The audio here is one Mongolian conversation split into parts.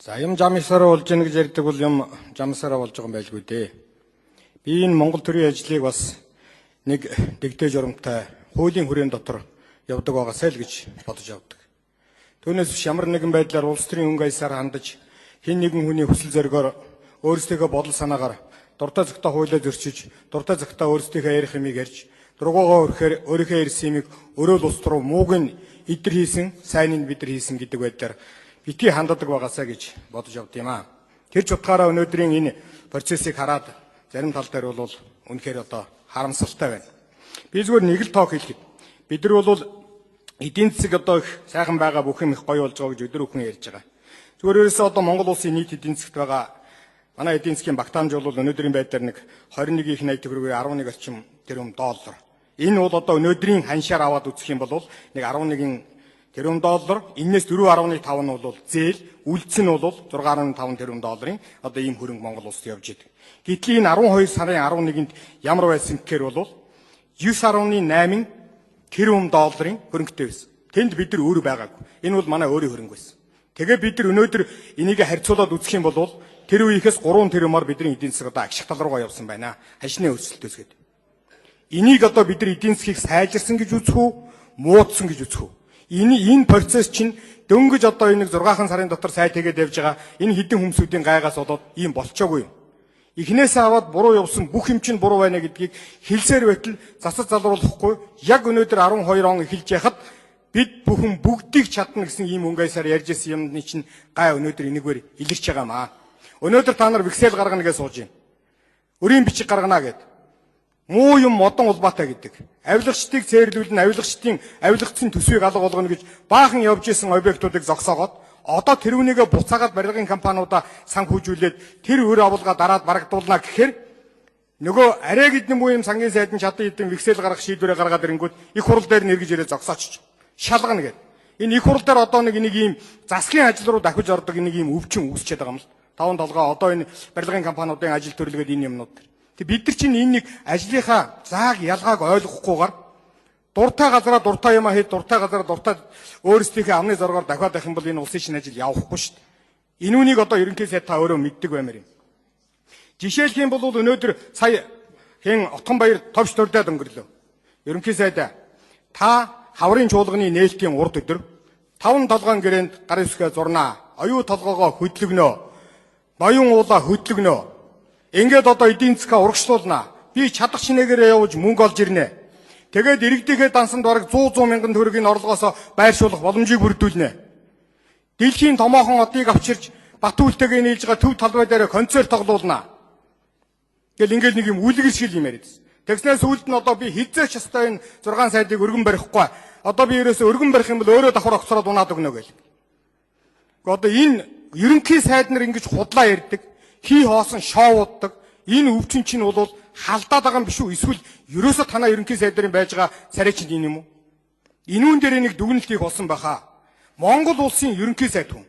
За юм зам ёсороо болж гэнэ гэж ярьдаг бол юм замсараа болж байгаа юм байлгүй дээ. Би энэ Монгол төрийн ажлыг бас нэг дэгдээ журамтай хуулийн хүрээнд дотор явдаг байгаасай л гэж бодож явдаг. Түүнээс биш ямар нэгэн байдлаар улс төрийн өнгө аясаар хандаж хэн нэгэн хүний хүсэл зоригоор өөрсдийнхөө бодол санаагаар дуртай зөвхөн хуулиа зөрчиж, дуртай зөвхөн өөрсдийнхөө ярих юмыг ярьж, дургуйгаа өрхөөр өөрийнхөө ирсэн юмыг өөрөө л улс руу мууг нь идэр хийсэн, сайн нь бид нар хийсэн гэдэг байдлаар битгий ханддаг байгаасаа гэж бодож явд юм аа. Тэр ч утгаараа өнөөдрийн энэ процессыг хараад зарим тал дээр бол үнэхээр одоо харамсалтай байна. Би зүгээр нэг л тоог хэлэхэд бид нар бол эдийн засаг одоо их сайхан байгаа бүх юм их гоё болж байгаа гэж өдөр бүхэн ярьж байгаа. Зүгээр ерөөсөө одоо Монгол улсын нийт эдийн засагт байгаа манай эдийн засгийн багтаамж бол өнөөдрийн байдлаар нэг 21,80 төгрөгөөр 11 орчим тэрбум доллар. Энэ бол одоо өнөөдрийн ханшаар аваад үзэх юм бол нэг 11 тэрбум доллар, энэс 4.5 нь бол зээл, үлдс нь бол 6.5 тэрбум долларын одоо ийм хөрөнгө Монгол улсад явж идэг. Гэтэл энэ 12 сарын 11-нд ямар байсан гэхээр бол 9.8 тэрбум долларын хөрөнгөтэй байсан. Тэнд бид нар өөр байгаагүй. Энэ бол манай өөрийн хөрөнгө байсан. Тэгээ бид нар өнөөдөр энийг харьцуулаад үзэх юм бол тэр үеийнхээс 3 тэрбумаар бидний эдийн засаг одоо агших тал руугаа явсан байна. Хашны өрсөлдөөс гээд. Энийг одоо бид нар эдийн засгийг сайжирсан гэж үзэх үү, муудсан гэж үзэх үү? Энэ процесс чинь дөнгөж одоо энэ 6 сарын дотор сайд тэгээд явж байгаа энэ хідэн хүмүүсийн гайгаас болоод ийм болчоогүй юм. Эхнээсээ аваад буруу явсан бүх юм чинь буруу байна гэдгийг хэлсээр байтал засаж залруулахгүй яг өнөөдөр 12 он эхэлж яхад бид бүхэн бүгдийг чадна гэсэн ийм өнгөйсаар ярьж ирсэн юмны чинь гай өнөөдөр энэгээр илэрч байгаа маа. Өнөөдөр та нар вексел гаргана гэж сууж байна. Өрийн бичиг гаргана гэдэг. Муу юм модон улбаатай гэдэг. Авилгачдыг цээрлүүлэн авилгацын төсвийг алга болгоно гэж баахан явж исэн объектуудыг зогсоогоод одоо тэрүүнийгээ буцаагаад барилгын компаниудаа санхүүжүүлээд тэр өр авалгаа дараад барагдуулна гэхээр нөгөө арай гэдэн муу юм сангийн сайд нь чадан хэдэн вексел гаргах шийдвэрээ гаргаад ирэнгүүт их хурал дээр нэргэж ирээ зогсооч шалгана гэдэг. Энэ их хурал дээр одоо нэг ийм засгийн ажил руу дахиж ордог нэг ийм өвчин үүсчихэд байгаа юм л. Таван толгой одоо энэ барилгын компаниудын ажил төрлөгээд энэ юмнууд. Тэг бид нар чинь энэ нэг ажлынхаа зааг ялгааг ойлгохгүйгээр дуртай газараа дуртай юм хэд дуртай газараа дуртай өөрсдийнхээ амны зоргоор дахиад авах юм бол энэ улсын шинэ ажил явахгүй шүү дээ. Энэ үнийг одоо ерөнхий сайд та өөрөө мэддэг баймаар юм. Жишээлх юм бол өнөөдөр сая хэн Отгонбаяр товч дурдаад өнгөрлөө. Ерөнхий сайд та хаврын чуулганы нээлтийн урд өдөр 5 толгойн гэрээнд гар үсгээ зурнаа. Оюу толгоогоо хөдлөгнөө. Ноён уулаа хөдлөгнөө. Ингээд одоо эдийн засгаа урагшлуулнаа. Би чадах шинээгээр явж мөнгө олж ирнэ. Тэгээд иргэдийнхээ дансанд бараг 100 мянган төгрөгийн орлогоосоо байршуулах боломжийг бүрдүүлнэ. Дэлхийн томоохон одыг авчирч Батүлтэйгээ нийлж байгаа төв талбай дээр концерт тоглуулнаа. Гэл ингээд нэг юм үлгэр шиг юм яриадсэн. Тэгснээс үлд нь одоо би хизээч хэвээр энэ 6 сайдыг өргөн барихгүй. Одоо би ерөөсөө өргөн барих юм бол өөрөө давхар огцроод унаад өгнө гэл. Одоо энэ ерөнхий сайд нар ингэж худлаа ярьдаг. Хий хоосон шоуддаг энэ өвчин чинь бол халдаад байгаа юм биш үү? Эсвэл ерөөсөө танаа ерөнхий сайдын байж байгаа царай чинь энэ юм уу? Энүүн дээр нэг дүгнэлт хийх болсон баха. Монгол улсын ерөнхий сайд хүн.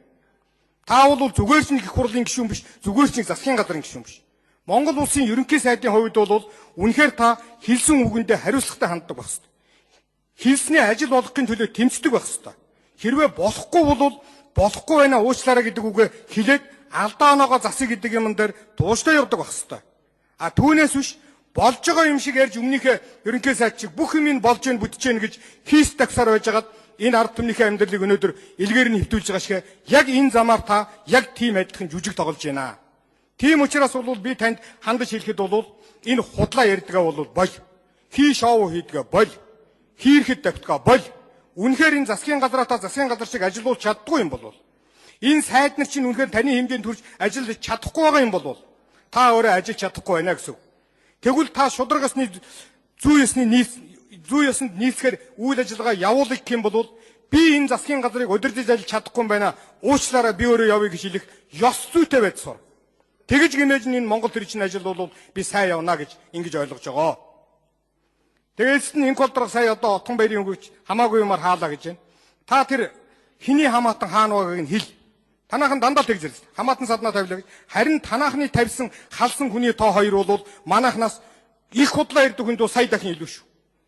Та бол зүгээр ч нэг их хурлын гишүүн биш, зүгээр ч нэг засгийн газрын гишүүн биш. Монгол улсын ерөнхий сайдын хувьд бол үнэхээр та хэлсэн үгэндээ хариуцлагатай ханддаг байх ёстой. Хэлсний ажил болгохын төлөө тэмцдэг байх ёстой. Хэрвээ болохгүй бол болохгүй байна уучлаарай гэдэг үгээ хэлээд алдаа оноогоо засыг гэдэг юм дээр тууштай явдаг байх хэвээр. А түүнээс биш болж байгаа юм шиг ярьж өмнөхөө ерөнхий сайд чиг бүх юм болж гэн бүтэж гэн гэж хийс тавсаар байжгаад энэ ард түмнийхээ амьдралыг өнөөдөр илгээр нь хөвтүүлж байгаа шиг яг энэ замаар та яг тийм адилхан жүжиг тоглож байна. Тийм учраас бол би танд хандаж хэлэхэд бол энэ худлаа ярьдгаа бол бол хий шоу хийдгээ бол хийрэхэд давтгаа бол үнэхээр энэ засгийн газраа та засгийн газар шиг ажиллуулж чаддгүй юм бол энэ сайд нар чинь үнэхээр таны хэмжээнд хүрч ажиллаж чадахгүй байгаа юм бол та өөрөө ажиллаж чадахгүй байна гэсэн. Тэгвэл та шударгасны зүй ёсонд нийцэхээр үйл ажиллагаа явуулах юм бол би энэ засгийн газрыг удирдах ажиллаж чадахгүй юм байна. Уучлаарай би өөрөө явъя гэж хэлэх ёс зүйтэй байж сур. Тэгэж гинэж энэ Монгол төрийн ажил бол би сайн явна гэж ингэж ойлгож байгаа. Тэгээс нь энэ колдрог сая одоо Отгонбаярын өнгөч хамаагүй юмар хаалаа гэж байна. Та тэр хиний хамаатан хаана байгааг нь хэл. Танаахан дандаа тэгж ярьсан. Хамаатан саднаа тавилаа гэж. Харин танаахны тавьсан халсан хүний тоо хоёр бол манайхнаас их худлаа ирдэг хүнд сая дахин илүү шүү.